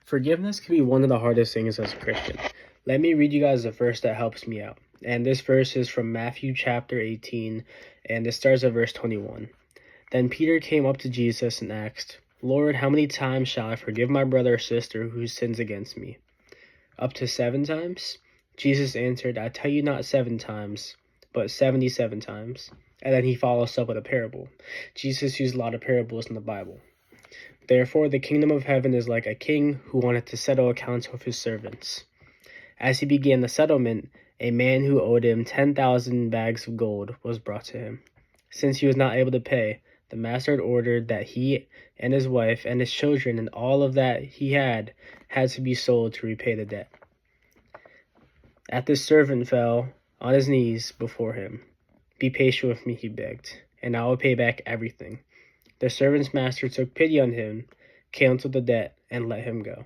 Forgiveness can be one of the hardest things as a Christian. Let me read you guys a verse that helps me out. And this verse is from Matthew chapter 18, and it starts at verse 21. Then Peter came up to Jesus and asked, Lord, how many times shall I forgive my brother or sister who sins against me? Up to 7 times? Jesus answered, I tell you not 7 times, but 77 times. And then he follows up with a parable. Jesus used a lot of parables in the Bible. Therefore, the kingdom of heaven is like a king who wanted to settle accounts with his servants. As he began the settlement, a man who owed him 10,000 bags of gold was brought to him. Since he was not able to pay, the master had ordered that he and his wife and his children and all of that he had to be sold to repay the debt. At this servant fell on his knees before him. Be patient with me, he begged, and I will pay back everything. The servant's master took pity on him, canceled the debt, and let him go.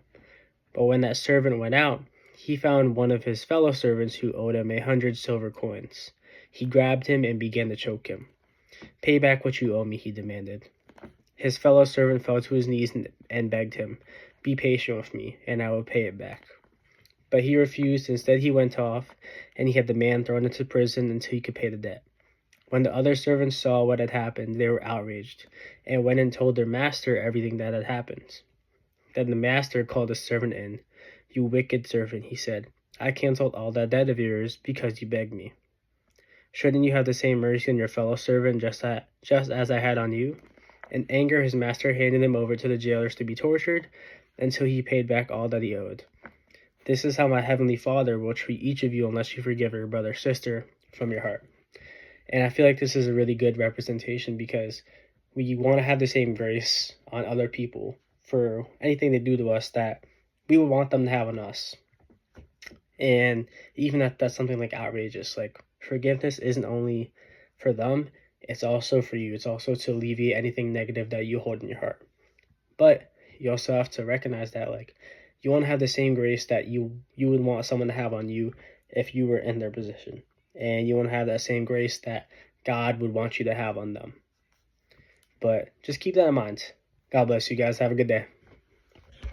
But when that servant went out, he found one of his fellow servants who owed him 100 silver coins. He grabbed him and began to choke him. Pay back what you owe me, he demanded. His fellow servant fell to his knees and begged him, Be patient with me, and I will pay it back. But he refused. Instead, he went off, and he had the man thrown into prison until he could pay the debt. When the other servants saw what had happened, they were outraged, and went and told their master everything that had happened. Then the master called the servant in. You wicked servant, he said. I canceled all that debt of yours because you begged me. Shouldn't you have the same mercy on your fellow servant just as I had on you? In anger, his master handed him over to the jailers to be tortured until he paid back all that he owed. This is how my heavenly Father will treat each of you unless you forgive your brother or sister from your heart. And I feel like this is a really good representation because we want to have the same grace on other people for anything they do to us that we would want them to have on us. And even if that's something like outrageous, like forgiveness isn't only for them, it's also for you. It's also to alleviate anything negative that you hold in your heart. But you also have to recognize that like you want to have the same grace that you would want someone to have on you if you were in their position. And you want to have that same grace that God would want you to have on them. But just keep that in mind. God bless you guys. Have a good day.